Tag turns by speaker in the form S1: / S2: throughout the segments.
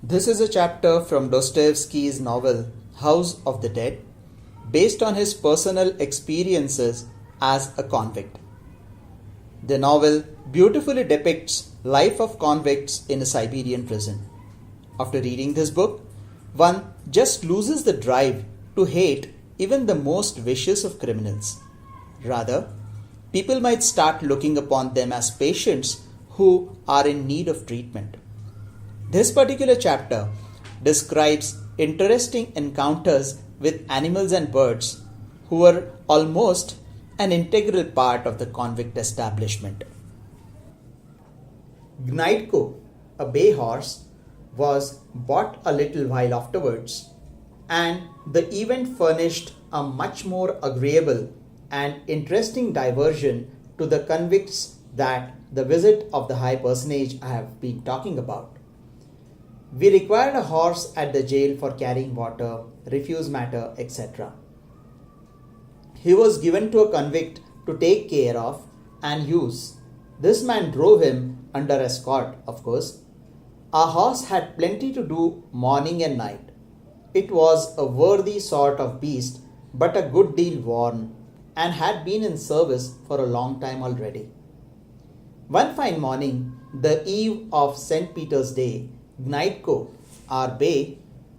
S1: This is a chapter from Dostoevsky's novel House of the Dead, based on his personal experiences as a convict. The novel beautifully depicts life of convicts in a Siberian prison. After reading this book, one just loses the drive to hate even the most vicious of criminals. Rather, people might start looking upon them as patients who are in need of treatment. This particular chapter describes interesting encounters with animals and birds who were almost an integral part of the convict establishment. Gnaitko, a bay horse, was bought a little while afterwards, and the event furnished a much more agreeable and interesting diversion to the convicts that the visit of the high personage I have been talking about. We required a horse at the jail for carrying water, refuse matter, etc. He was given to a convict to take care of and use. This man drove him under escort, of course. Our horse had plenty to do morning and night. It was a worthy sort of beast, but a good deal worn, and had been in service for a long time already. One fine morning, the eve of St. Peter's Day, Gnaitko, our bay,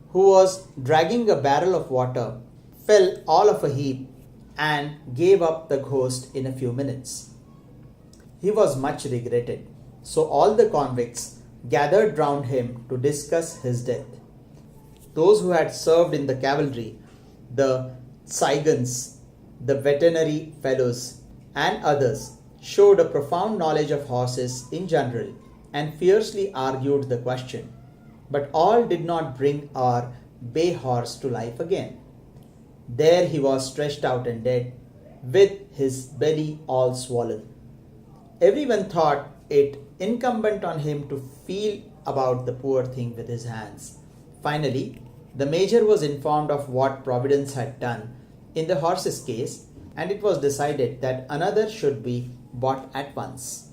S1: who was dragging a barrel of water, fell all of a heap and gave up the ghost in a few minutes. He was much regretted, so all the convicts gathered round him to discuss his death. Those who had served in the cavalry, the Tsaigans, the veterinary fellows, and others showed a profound knowledge of horses in general and fiercely argued the question. But all did not bring our bay horse to life again. There he was stretched out and dead, with his belly all swollen. Everyone thought it incumbent on him to feel about the poor thing with his hands. Finally, the major was informed of what Providence had done in the horse's case, and it was decided that another should be bought at once.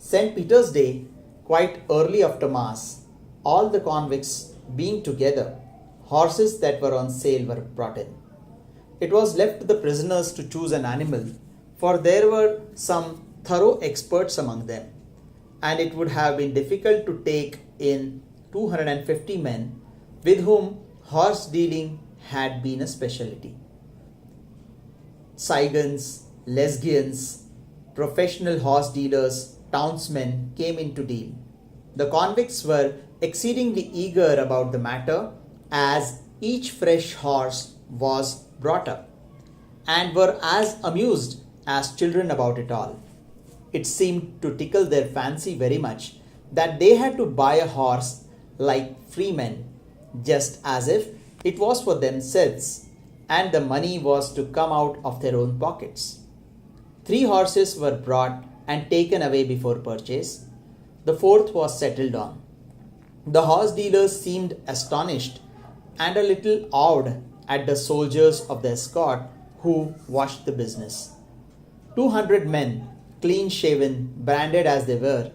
S1: St. Peter's Day, quite early after Mass, all the convicts being together, horses that were on sale were brought in. It was left to the prisoners to choose an animal, for there were some thorough experts among them, and it would have been difficult to take in 250 men with whom horse dealing had been a specialty. Tsaigans, Lesgians, professional horse dealers, townsmen came in to deal. The convicts were exceedingly eager about the matter, as each fresh horse was brought up, and were as amused as children about it all. It seemed to tickle their fancy very much that they had to buy a horse like freemen, just as if it was for themselves, and the money was to come out of their own pockets. 3 horses were brought and taken away before purchase. The 4th was settled on. The horse dealers seemed astonished and a little awed at the soldiers of the escort who watched the business. 200 men, clean-shaven, branded as they were,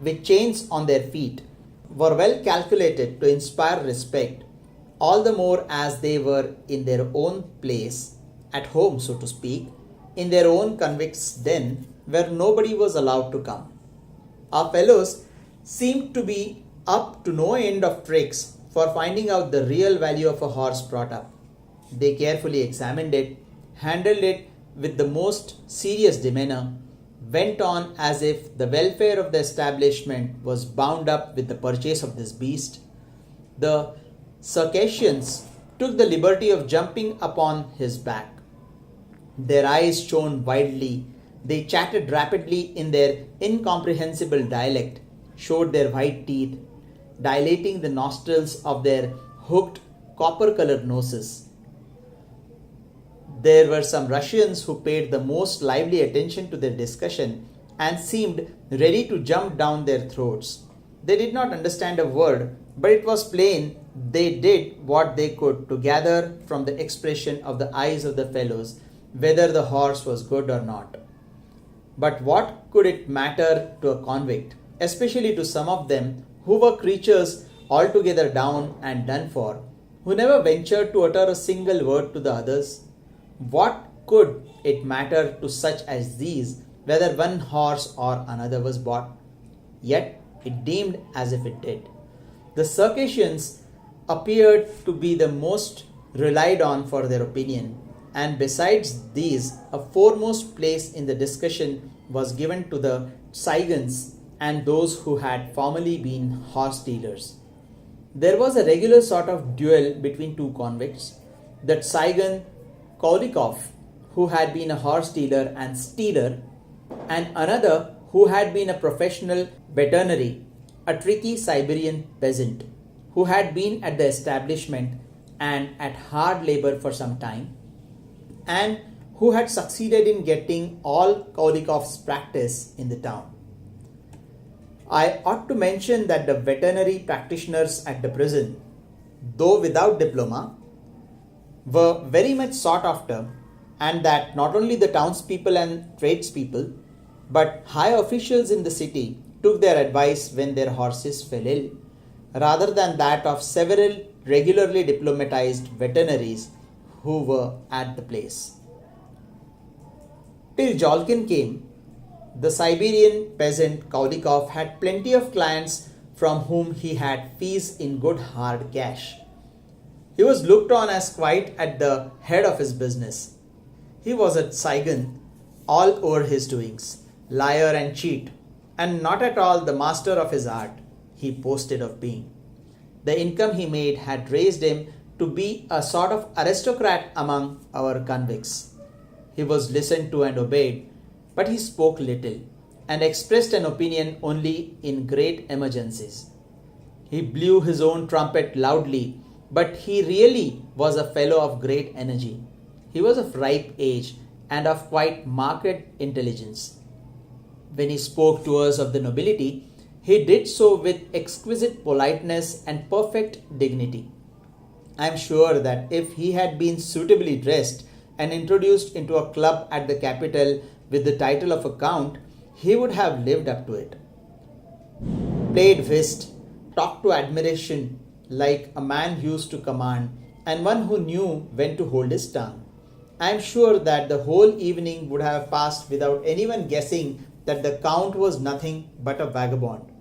S1: with chains on their feet, were well calculated to inspire respect, all the more as they were in their own place, at home so to speak, in their own convicts' den, where nobody was allowed to come. Our fellows seemed to be up to no end of tricks for finding out the real value of a horse brought up. They carefully examined it, handled it with the most serious demeanor, went on as if the welfare of the establishment was bound up with the purchase of this beast. The Circassians took the liberty of jumping upon his back. Their eyes shone wildly. They chatted rapidly in their incomprehensible dialect, showed their white teeth, dilating the nostrils of their hooked copper-colored noses. There were some Russians who paid the most lively attention to their discussion and seemed ready to jump down their throats. They did not understand a word, but it was plain they did what they could to gather from the expression of the eyes of the fellows whether the horse was good or not. But what could it matter to a convict, especially to some of them who were creatures altogether down and done for, who never ventured to utter a single word to the others? What could it matter to such as these whether one horse or another was bought? Yet it deemed as if it did. The Circassians appeared to be the most relied on for their opinion, and besides these, a foremost place in the discussion was given to the Tsaigans and those who had formerly been horse dealers. There was a regular sort of duel between two convicts, the Tsaigan Kolikov, who had been a horse dealer and stealer, and another who had been a professional veterinary, a tricky Siberian peasant, who had been at the establishment and at hard labor for some time, and who had succeeded in getting all Kolikov's practice in the town. I ought to mention that the veterinary practitioners at the prison, though without diploma, were very much sought after, and that not only the townspeople and tradespeople, but high officials in the city took their advice when their horses fell ill, rather than that of several regularly diplomatized veterinaries who were at the place. Till Jolkin came, the Siberian peasant Kolikov had plenty of clients from whom he had fees in good hard cash. He was looked on as quite at the head of his business. He was a Tsaigan all over his doings, liar and cheat, and not at all the master of his art he boasted of being. The income he made had raised him to be a sort of aristocrat among our convicts. He was listened to and obeyed, but he spoke little and expressed an opinion only in great emergencies. He blew his own trumpet loudly, but he really was a fellow of great energy. He was of ripe age and of quite marked intelligence. When he spoke to us of the nobility, he did so with exquisite politeness and perfect dignity. I am sure that if he had been suitably dressed and introduced into a club at the capital with the title of a count, he would have lived up to it. Played whist, talked to admiration like a man used to command, and one who knew when to hold his tongue. I am sure that the whole evening would have passed without anyone guessing that the count was nothing but a vagabond.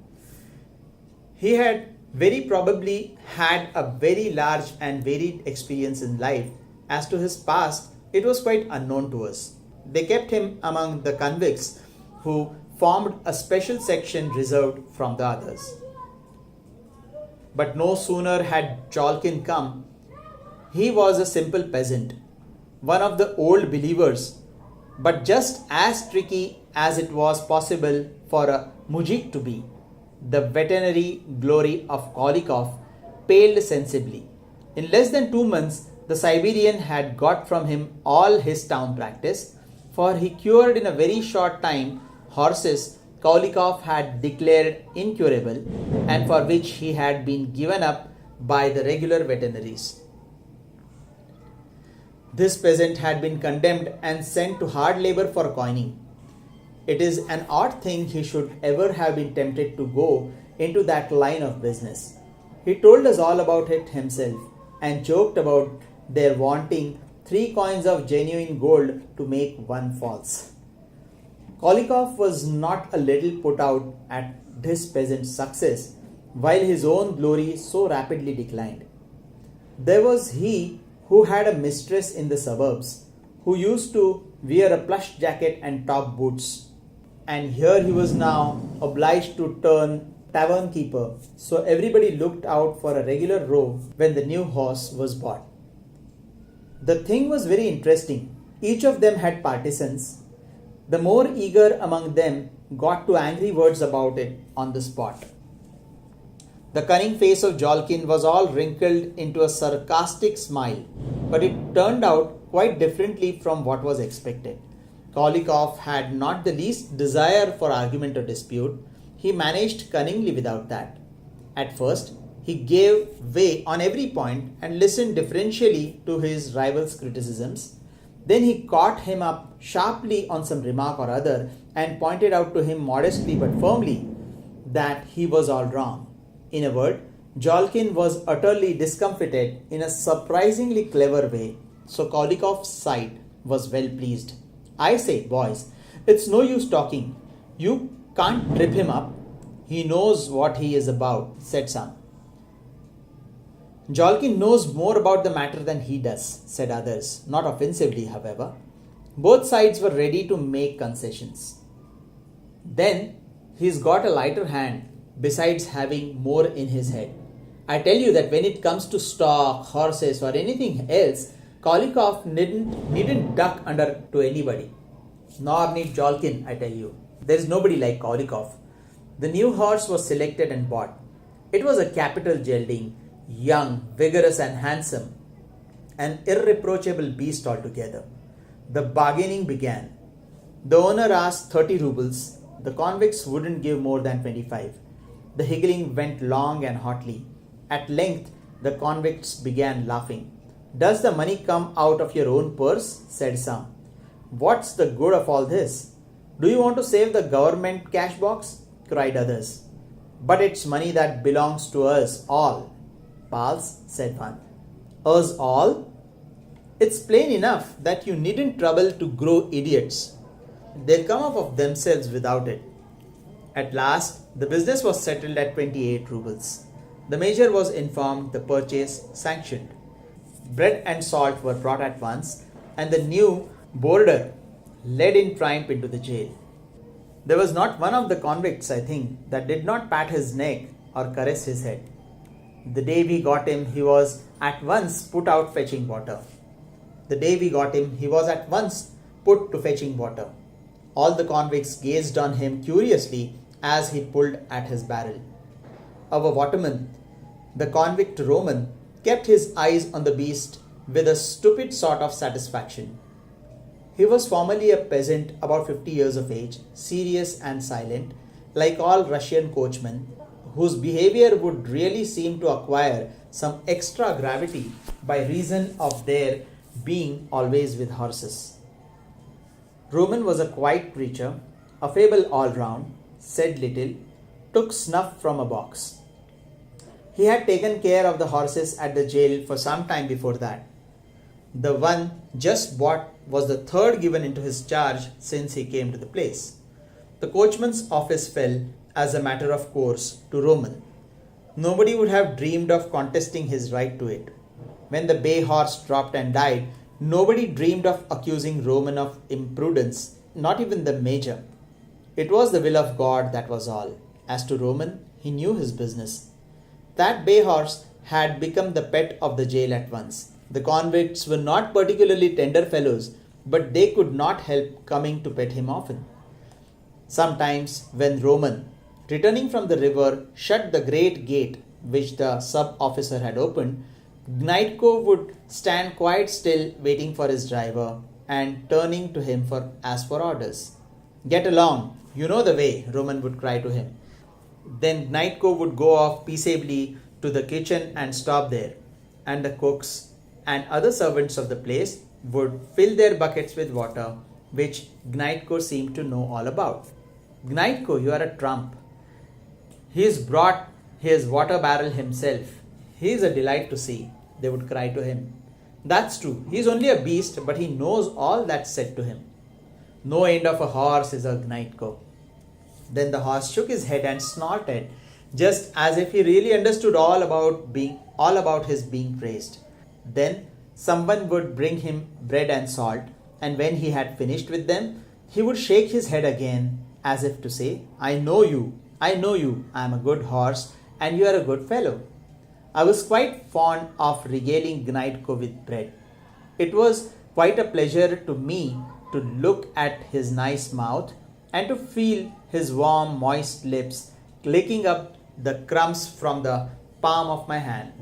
S1: He had very probably had a very large and varied experience in life. As to his past, it was quite unknown to us. They kept him among the convicts who formed a special section reserved from the others. But no sooner had Jolkin come, he was a simple peasant, one of the old believers, but just as tricky as it was possible for a mujik to be. The veterinary glory of Kolikov paled sensibly. In less than 2 months, the Siberian had got from him all his town practice, for he cured in a very short time horses Kolikov had declared incurable and for which he had been given up by the regular veterinaries. This peasant had been condemned and sent to hard labor for coining. It is an odd thing he should ever have been tempted to go into that line of business. He told us all about it himself and joked about their wanting 3 coins of genuine gold to make 1 false. Kolikov was not a little put out at this peasant's success, while his own glory so rapidly declined. There was he who had a mistress in the suburbs, who used to wear a plush jacket and top boots, and here he was now obliged to turn tavern keeper, so everybody looked out for a regular row when the new horse was bought. The thing was very interesting. Each of them had partisans. The more eager among them got to angry words about it on the spot. The cunning face of Jolkin was all wrinkled into a sarcastic smile, but it turned out quite differently from what was expected. Kolikov had not the least desire for argument or dispute. He managed cunningly without that. At first, he gave way on every point and listened deferentially to his rival's criticisms. Then he caught him up sharply on some remark or other and pointed out to him modestly but firmly that he was all wrong. In a word, Jolkin was utterly discomfited in a surprisingly clever way, so Kolikoff sighed, was well pleased. I say, boys, it's no use talking. You can't trip him up. He knows what he is about, said some. Jolkin knows more about the matter than he does, said others, not offensively, however. Both sides were ready to make concessions. Then he's got a lighter hand besides having more in his head. I tell you that when it comes to stock, horses, or anything else, Kolikoff needn't duck under to anybody. Nor need Jolkin, I tell you. There is nobody like Kolikoff. The new horse was selected and bought. It was a capital gelding, young, vigorous and handsome, an irreproachable beast altogether. The bargaining began. The owner asked 30 rubles. The convicts wouldn't give more than 25. The higgling went long and hotly. At length, the convicts began laughing. Does the money come out of your own purse? Said some. What's the good of all this? Do you want to save the government cash box? Cried others. But it's money that belongs to us all. Pals, said one. Us all? It's plain enough that you needn't trouble to grow idiots. They'll come up of themselves without it. At last, the business was settled at 28 rubles. The major was informed, the purchase sanctioned. Bread and salt were brought at once, and the new boarder led in triumph into the jail. There was not one of the convicts, I think, that did not pat his neck or caress his head. The day we got him, he was at once put out fetching water. Put to fetching water. All the convicts gazed on him curiously as he pulled at his barrel. Our waterman, the convict Roman, kept his eyes on the beast with a stupid sort of satisfaction. He was formerly a peasant about 50 years of age, serious and silent, like all Russian coachmen, whose behavior would really seem to acquire some extra gravity by reason of their being always with horses. Roman was a quiet creature, affable all round, said little, took snuff from a box. He had taken care of the horses at the jail for some time before that. The one just bought was the third given into his charge since he came to the place. The coachman's office fell, as a matter of course, to Roman. Nobody would have dreamed of contesting his right to it. When the bay horse dropped and died, nobody dreamed of accusing Roman of imprudence, not even the major. It was the will of God, that was all. As to Roman, he knew his business. That bay horse had become the pet of the jail at once. The convicts were not particularly tender fellows, but they could not help coming to pet him often. Sometimes, when Roman, returning from the river, shut the great gate which the sub-officer had opened, Gnaitko would stand quite still waiting for his driver and turning to him as for orders. Get along, you know the way, Roman would cry to him. Then Gnaitko would go off peaceably to the kitchen and stop there, and the cooks and other servants of the place would fill their buckets with water, which Gnaitko seemed to know all about. Gnaitko, you are a trump. He's brought his water barrel himself. He is a delight to see, they would cry to him. That's true, he is only a beast, but he knows all that's said to him. No end of a horse is a Gnaitko. Then the horse shook his head and snorted, just as if he really understood all about his being praised. Then someone would bring him bread and salt, and when he had finished with them, he would shake his head again, as if to say, I know you, I am a good horse, and you are a good fellow. I was quite fond of regaling Gnaitko with bread. It was quite a pleasure to me to look at his nice mouth and to feel his warm, moist lips licking up the crumbs from the palm of my hand.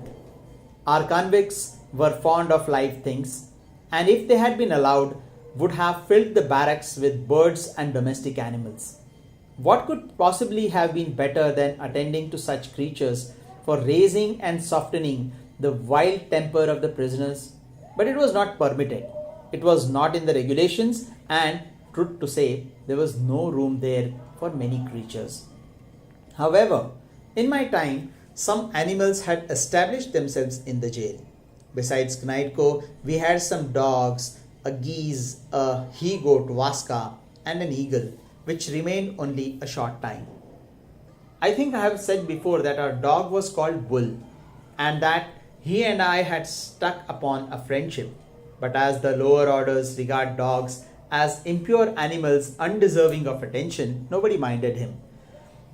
S1: Our convicts were fond of live things, and if they had been allowed, would have filled the barracks with birds and domestic animals. What could possibly have been better than attending to such creatures for raising and softening the wild temper of the prisoners? But it was not permitted. It was not in the regulations, and, truth to say, there was no room there for many creatures. However, in my time, some animals had established themselves in the jail. Besides Knaitko, we had some dogs, a geese, a he-goat Vaska, and an eagle, which remained only a short time. I think I have said before that our dog was called Bull, and that he and I had stuck upon a friendship. But as the lower orders regard dogs as impure animals undeserving of attention, nobody minded him.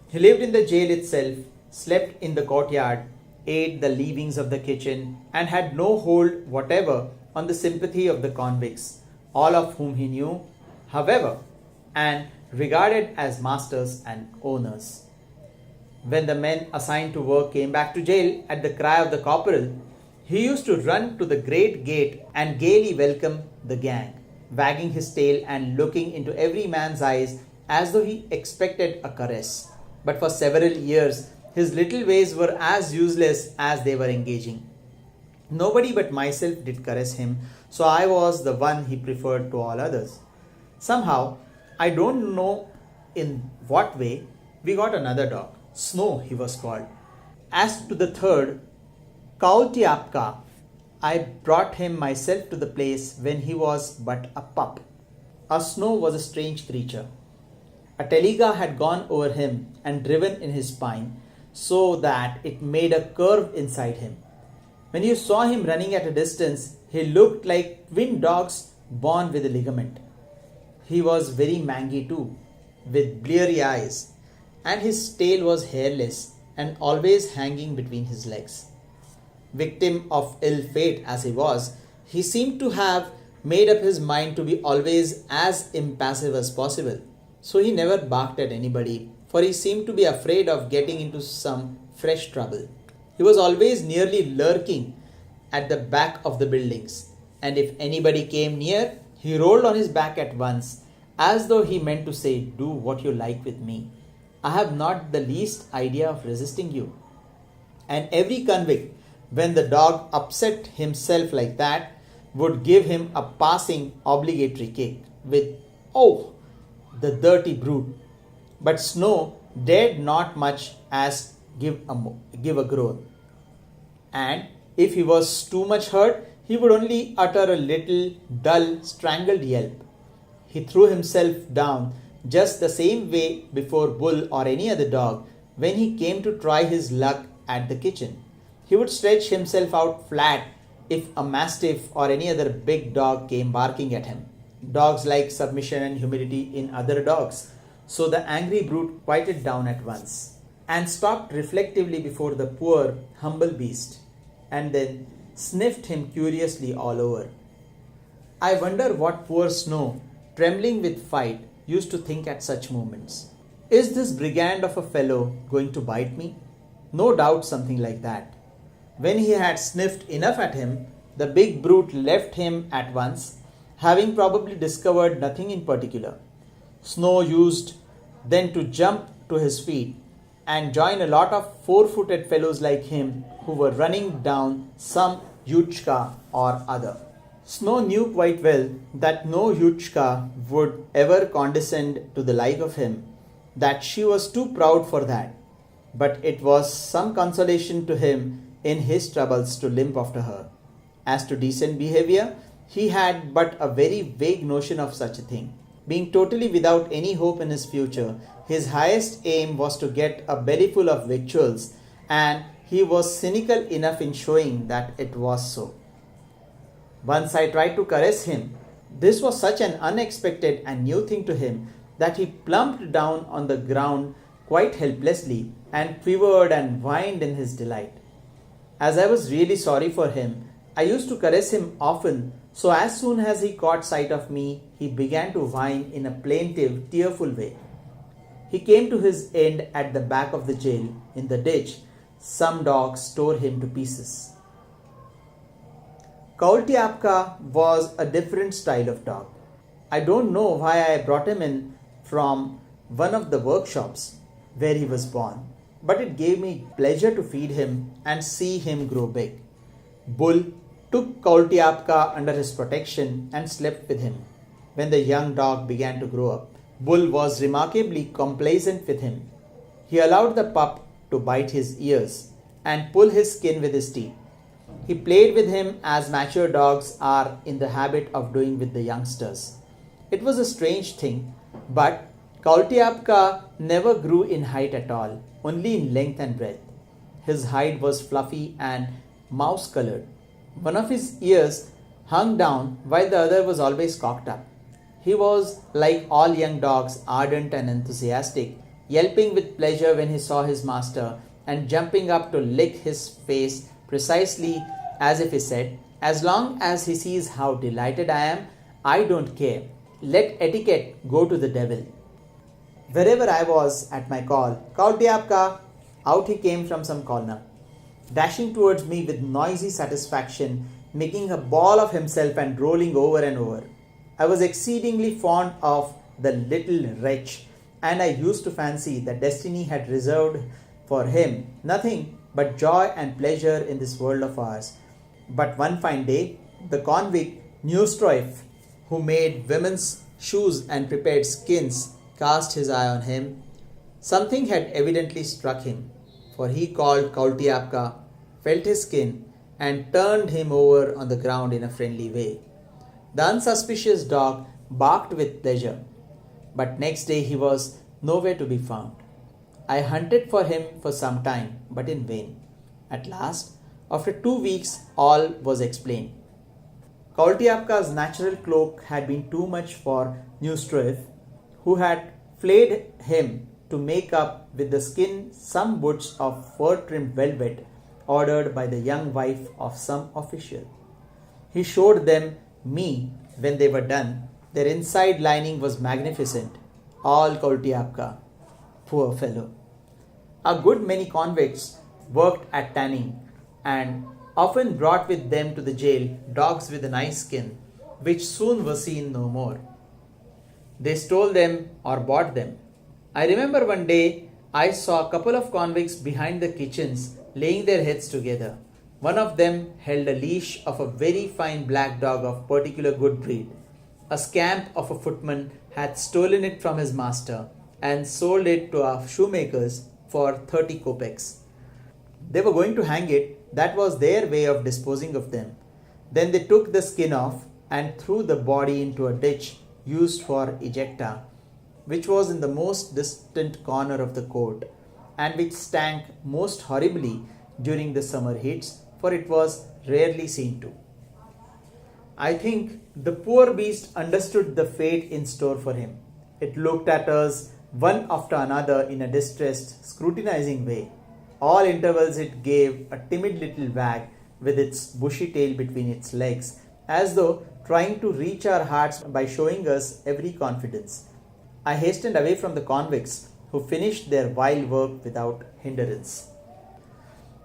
S1: He lived in the jail itself, slept in the courtyard, ate the leavings of the kitchen, and had no hold whatever on the sympathy of the convicts, all of whom he knew, however, and regarded as masters and owners. When the men assigned to work came back to jail at the cry of the corporal, he used to run to the great gate and gaily welcome the gang, wagging his tail and looking into every man's eyes as though he expected a caress. But for several years, his little ways were as useless as they were engaging. Nobody but myself did caress him, so I was the one he preferred to all others. Somehow, I don't know in what way, we got another dog. Snow, he was called. As to the third, Kaultiapka, I brought him myself to the place when he was but a pup. Our Snow was a strange creature. A teliga had gone over him and driven in his spine, so that it made a curve inside him. When you saw him running at a distance, he looked like twin dogs born with a ligament. He was very mangy too, with bleary eyes, and his tail was hairless and always hanging between his legs. Victim of ill fate as he was, he seemed to have made up his mind to be always as impassive as possible. So he never barked at anybody, for he seemed to be afraid of getting into some fresh trouble. He was always nearly lurking at the back of the buildings, and if anybody came near, he rolled on his back at once, as though he meant to say, "Do what you like with me. I have not the least idea of resisting you." And every convict, when the dog upset himself like that, would give him a passing obligatory kick with, "Oh, the dirty brute." But Snow dared not much as give a groan. And if he was too much hurt, he would only utter a little dull, strangled yelp. He threw himself down just the same way before Bull or any other dog when he came to try his luck at the kitchen. He would stretch himself out flat if a mastiff or any other big dog came barking at him. Dogs like submission and humility in other dogs, so the angry brute quieted down at once and stopped reflectively before the poor, humble beast, and then sniffed him curiously all over. I wonder what poor Snow, trembling with fright, used to think at such moments. Is this brigand of a fellow going to bite me? No doubt something like that. When he had sniffed enough at him, the big brute left him at once, having probably discovered nothing in particular. Snow used then to jump to his feet and join a lot of four-footed fellows like him who were running down some yuchka or other. Snow knew quite well that no yuchka would ever condescend to the like of him, that she was too proud for that. But it was some consolation to him in his troubles to limp after her. As to decent behavior, he had but a very vague notion of such a thing. Being totally without any hope in his future, his highest aim was to get a bellyful of victuals, and he was cynical enough in showing that it was so. Once I tried to caress him. This was such an unexpected and new thing to him that he plumped down on the ground quite helplessly and quivered and whined in his delight. As I was really sorry for him, I used to caress him often, so as soon as he caught sight of me, he began to whine in a plaintive, tearful way. He came to his end at the back of the jail, in the ditch. Some dogs tore him to pieces. Kaultiapka was a different style of dog. I don't know why I brought him in from one of the workshops where he was born, but it gave me pleasure to feed him and see him grow big. Bull took Kaultiapka under his protection and slept with him. When the young dog began to grow up, Bull was remarkably complacent with him. He allowed the pup to bite his ears and pull his skin with his teeth. He played with him as mature dogs are in the habit of doing with the youngsters. It was a strange thing, but Kaultyapka never grew in height at all, only in length and breadth. His hide was fluffy and mouse colored. One of his ears hung down while the other was always cocked up. He was, like all young dogs, ardent and enthusiastic, yelping with pleasure when he saw his master and jumping up to lick his face precisely as if he said, "As long as he sees how delighted I am, I don't care. Let etiquette go to the devil." Wherever I was at my call, "Kaultyapka," out he came from some corner, dashing towards me with noisy satisfaction, making a ball of himself and rolling over and over. I was exceedingly fond of the little wretch, and I used to fancy that destiny had reserved for him nothing but joy and pleasure in this world of ours. But one fine day, the convict Dostoevsky, who made women's shoes and prepared skins, cast his eye on him. Something had evidently struck him, for he called Kaultyapka, felt his skin, and turned him over on the ground in a friendly way. The unsuspicious dog barked with pleasure, but next day he was nowhere to be found. I hunted for him for some time, but in vain. At last, after 2 weeks, all was explained. Kaultyapka's natural cloak had been too much for Dostoevsky, who had flayed him to make up with the skin some boots of fur-trimmed velvet ordered by the young wife of some official. He showed them me when they were done. Their inside lining was magnificent, all Kaultyapka. Poor fellow. A good many convicts worked at tanning and often brought with them to the jail dogs with a nice skin, which soon were seen no more. They stole them or bought them. I remember one day I saw a couple of convicts behind the kitchens laying their heads together. One of them held a leash of a very fine black dog of particular good breed. A scamp of a footman had stolen it from his master and sold it to our shoemakers for 30 kopecks. They were going to hang it. That was their way of disposing of them. Then they took the skin off and threw the body into a ditch used for ejecta, which was in the most distant corner of the court, and which stank most horribly during the summer heats, for it was rarely seen to. I think the poor beast understood the fate in store for him. It looked at us one after another in a distressed, scrutinizing way. All intervals it gave a timid little wag with its bushy tail between its legs, as though trying to reach our hearts by showing us every confidence. I hastened away from the convicts, who finished their vile work without hindrance.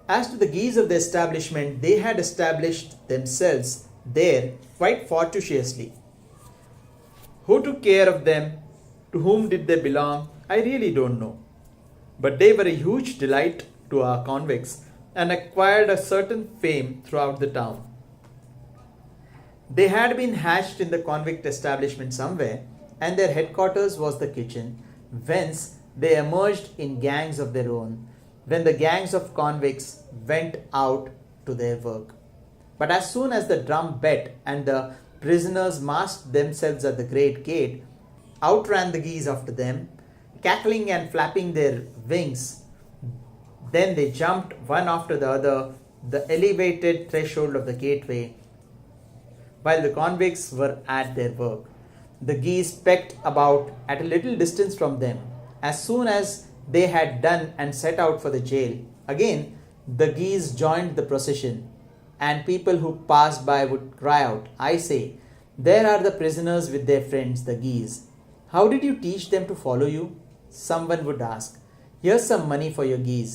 S1: As to the geese of the establishment, they had established themselves there quite fortuitously. Who took care of them, to whom did they belong, I really don't know. But they were a huge delight to our convicts and acquired a certain fame throughout the town. They had been hatched in the convict establishment somewhere, and their headquarters was the kitchen, whence they emerged in gangs of their own, when the gangs of convicts went out to their work. But as soon as the drum beat and the prisoners massed themselves at the great gate, outran the geese after them, cackling and flapping their wings. Then they jumped one after the other the elevated threshold of the gateway, while the convicts were at their work. The geese pecked about at a little distance from them. As soon as they had done and set out for the jail, again the geese joined the procession, and people who passed by would cry out, "I say, there are the prisoners with their friends, the geese. How did you teach them to follow you?" Someone would ask. "Here's some money for your geese,"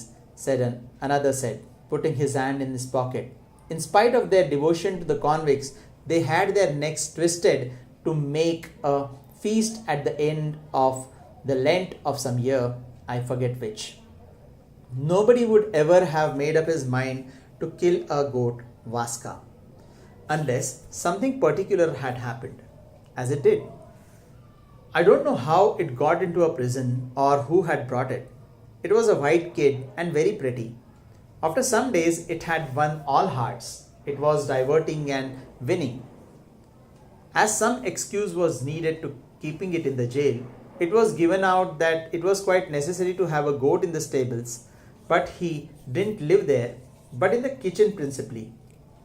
S1: another said, putting his hand in his pocket. In spite of their devotion to the convicts, they had their necks twisted to make a feast at the end of the Lent of some year, I forget which. Nobody would ever have made up his mind to kill a goat Vaska, unless something particular had happened, as it did. I don't know how it got into a prison or who had brought it. It was a white kid and very pretty. After some days, it had won all hearts. It was diverting and winning. As some excuse was needed to keeping it in the jail, it was given out that it was quite necessary to have a goat in the stables, but he didn't live there, but in the kitchen principally.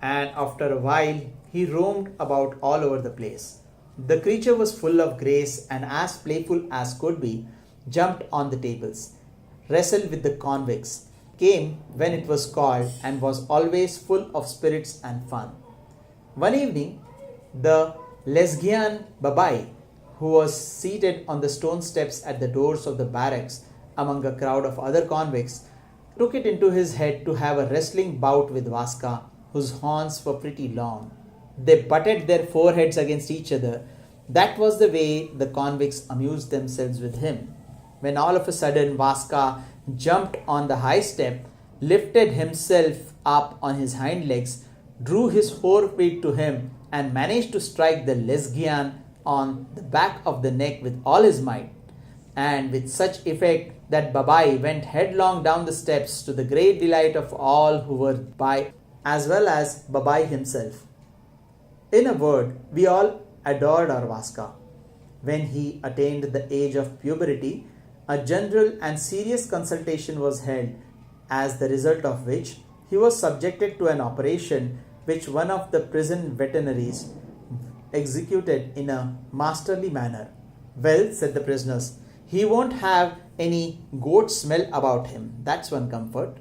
S1: And after a while, he roamed about all over the place. The creature was full of grace and as playful as could be, jumped on the tables, wrestled with the convicts, came when it was called, and was always full of spirits and fun. One evening, the Lesghian Babai, who was seated on the stone steps at the doors of the barracks among a crowd of other convicts, took it into his head to have a wrestling bout with Vaska, whose horns were pretty long. They butted their foreheads against each other. That was the way the convicts amused themselves with him. When all of a sudden Vaska jumped on the high step, lifted himself up on his hind legs, drew his forefeet to him, and managed to strike the Lesghian on the back of the neck with all his might, and with such effect that Babai went headlong down the steps to the great delight of all who were by, as well as Babai himself. In a word, we all adored our Vaska. When he attained the age of puberty, a general and serious consultation was held, as the result of which he was subjected to an operation which one of the prison veterinaries executed in a masterly manner. Well, said the prisoners, he won't have any goat smell about him. That's one comfort.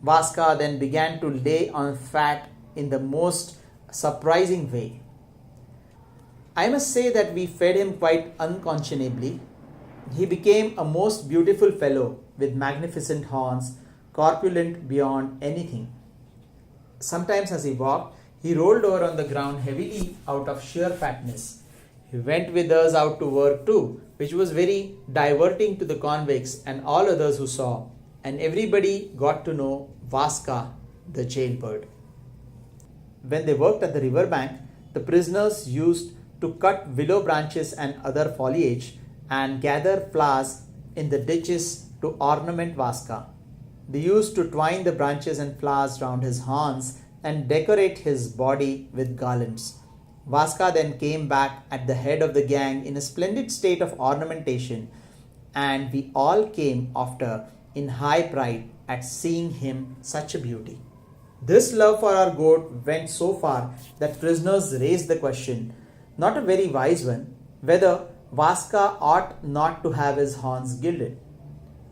S1: Vaska then began to lay on fat in the most surprising way. I must say that we fed him quite unconscionably. He became a most beautiful fellow with magnificent horns, corpulent beyond anything. Sometimes as he walked, he rolled over on the ground heavily out of sheer fatness. He went with us out to work too, which was very diverting to the convicts and all others who saw, and everybody got to know Vaska, the jailbird. When they worked at the river bank, the prisoners used to cut willow branches and other foliage and gather flowers in the ditches to ornament Vaska. They used to twine the branches and flowers round his horns and decorate his body with garlands. Vaska then came back at the head of the gang in a splendid state of ornamentation, and we all came after in high pride at seeing him such a beauty. This love for our goat went so far that prisoners raised the question, not a very wise one, whether Vaska ought not to have his horns gilded.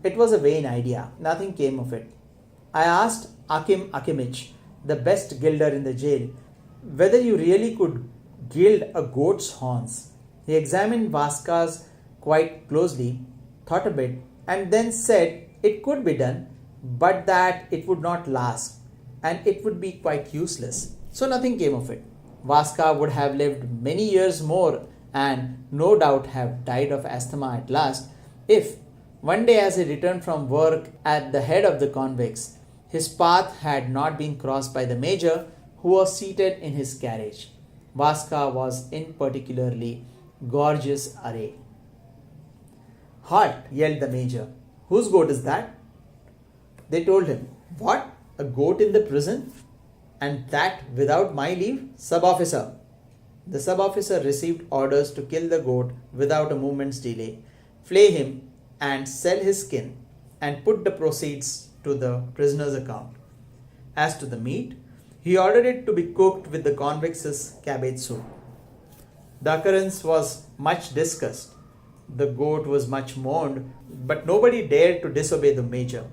S1: It was a vain idea. Nothing came of it. I asked Akim Akimich, the best gilder in the jail, whether you really could gild a goat's horns. He examined Vaska's quite closely, thought a bit, and then said it could be done, but that it would not last, and it would be quite useless. So nothing came of it. Vaska would have lived many years more and no doubt have died of asthma at last if, one day as he returned from work at the head of the convicts, his path had not been crossed by the major who was seated in his carriage. Vaska was in particularly gorgeous array. "Halt!" yelled the major. "Whose goat is that?" They told him, "What? A goat in the prison? And that without my leave? Sub-officer." The sub-officer received orders to kill the goat without a moment's delay, flay him and sell his skin, and put the proceeds to the prisoner's account. As to the meat, he ordered it to be cooked with the convicts' cabbage soup. The occurrence was much discussed. The goat was much mourned, but nobody dared to disobey the major.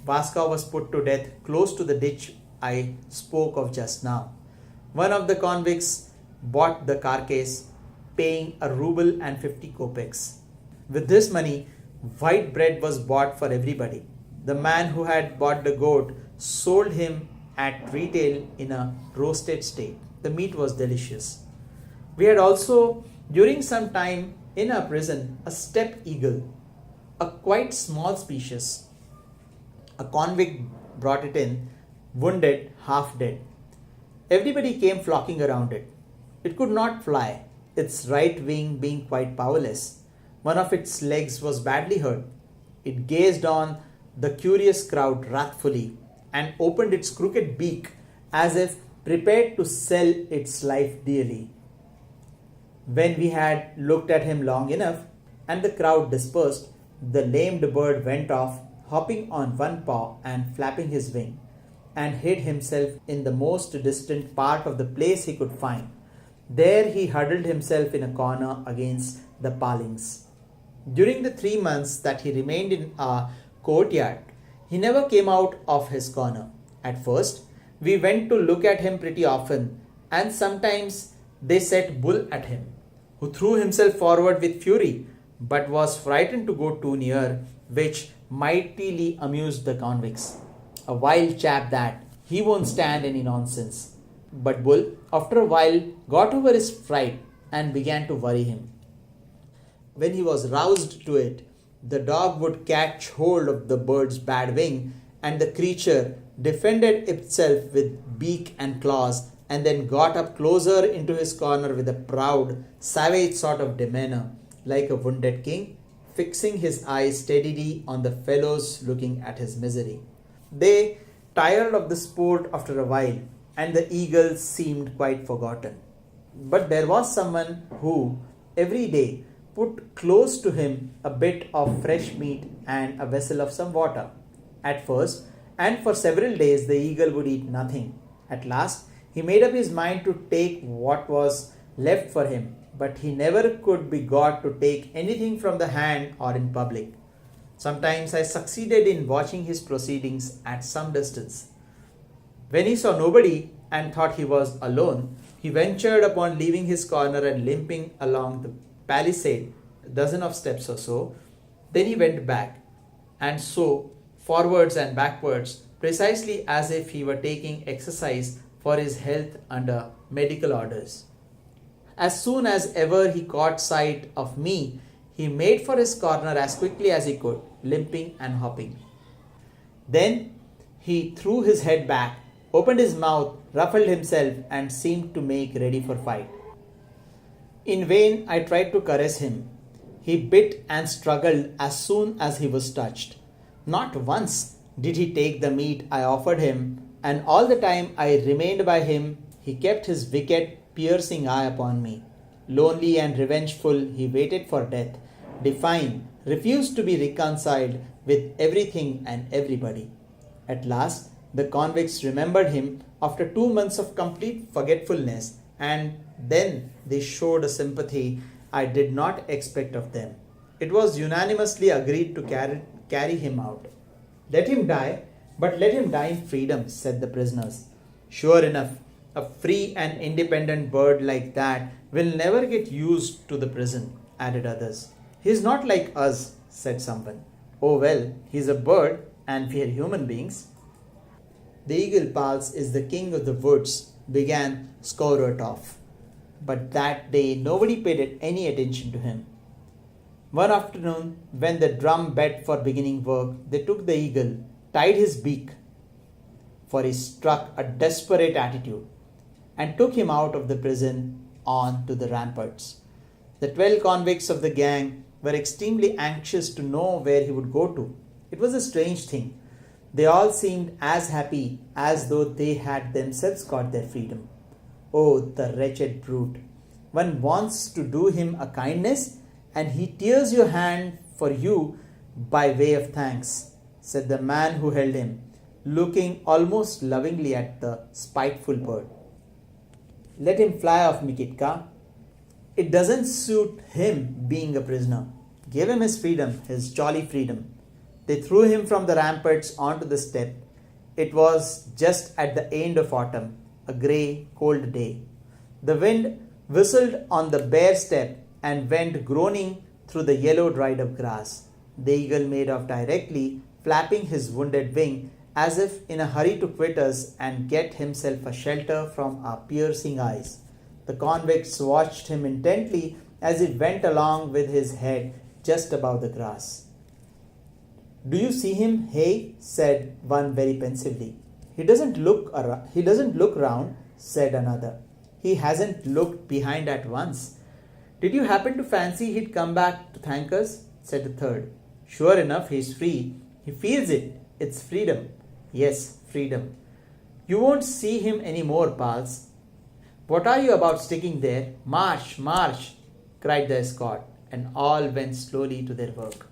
S1: Vaska was put to death close to the ditch I spoke of just now. One of the convicts bought the carcass, paying a ruble and 50 kopecks. With this money, white bread was bought for everybody. The man who had bought the goat sold him at retail in a roasted state. The meat was delicious. We had also, during some time in our prison, a steppe eagle, a quite small species. A convict brought it in, wounded, half dead. Everybody came flocking around it. It could not fly, its right wing being quite powerless. One of its legs was badly hurt. It gazed on the curious crowd wrathfully, and opened its crooked beak as if prepared to sell its life dearly. When we had looked at him long enough and the crowd dispersed, the lamed bird went off, hopping on one paw and flapping his wing, and hid himself in the most distant part of the place he could find. There he huddled himself in a corner against the palings. During the 3 months that he remained in our courtyard, he never came out of his corner. At first, we went to look at him pretty often, and sometimes they set Bull at him, who threw himself forward with fury, but was frightened to go too near, which mightily amused the convicts. A wild chap that, he won't stand any nonsense. But Bull, after a while, got over his fright and began to worry him. When he was roused to it, the dog would catch hold of the bird's bad wing, and the creature defended itself with beak and claws, and then got up closer into his corner with a proud, savage sort of demeanor, like a wounded king, fixing his eyes steadily on the fellows looking at his misery. They tired of the sport after a while, and the eagle seemed quite forgotten. But there was someone who, every day, put close to him a bit of fresh meat and a vessel of some water. At first, and for several days, the eagle would eat nothing. At last, he made up his mind to take what was left for him, but he never could be got to take anything from the hand or in public. Sometimes I succeeded in watching his proceedings at some distance. When he saw nobody and thought he was alone, he ventured upon leaving his corner and limping along the palisade, a dozen of steps or so. Then he went back, and so forwards and backwards, precisely as if he were taking exercise for his health under medical orders. As soon as ever he caught sight of me, he made for his corner as quickly as he could, limping and hopping. Then he threw his head back, opened his mouth, ruffled himself, and seemed to make ready for fight. In vain I tried to caress him. He bit and struggled as soon as he was touched. Not once did he take the meat I offered him, and all the time I remained by him, he kept his wicked, piercing eye upon me. Lonely and revengeful, he waited for death, defying, refused to be reconciled with everything and everybody. At last, the convicts remembered him after 2 months of complete forgetfulness, and then they showed a sympathy I did not expect of them. It was unanimously agreed to carry him out. Let him die, but let him die in freedom, said the prisoners. Sure enough, a free and independent bird like that will never get used to the prison, added others. He is not like us, said someone. Oh well, he is a bird and we are human beings. The eagle pals is the king of the woods, began Skouratov. But that day nobody paid any attention to him. One afternoon, when the drum beat for beginning work, they took the eagle, tied his beak, for he struck a desperate attitude, and took him out of the prison on to the ramparts. The 12 convicts of the gang were extremely anxious to know where he would go to. It was a strange thing. They all seemed as happy as though they had themselves got their freedom. Oh, the wretched brute! One wants to do him a kindness, and he tears your hand for you by way of thanks, said the man who held him, looking almost lovingly at the spiteful bird. Let him fly off, Mikitka. It doesn't suit him being a prisoner. Give him his freedom, his jolly freedom. They threw him from the ramparts onto the steppe. It was just at the end of autumn, a grey, cold day. The wind whistled on the bare steppe and went groaning through the yellow dried up grass. The eagle made off directly, flapping his wounded wing as if in a hurry to quit us and get himself a shelter from our piercing eyes. The convicts watched him intently as he went along with his head just above the grass. Do you see him, hey? Said one very pensively. He doesn't look round, said another. He hasn't looked behind at once. Did you happen to fancy he'd come back to thank us? Said the third. Sure enough, he's free. He feels it. It's freedom. Yes, freedom. You won't see him any more, pals. What are you about sticking there? March, march, cried the escort, and all went slowly to their work.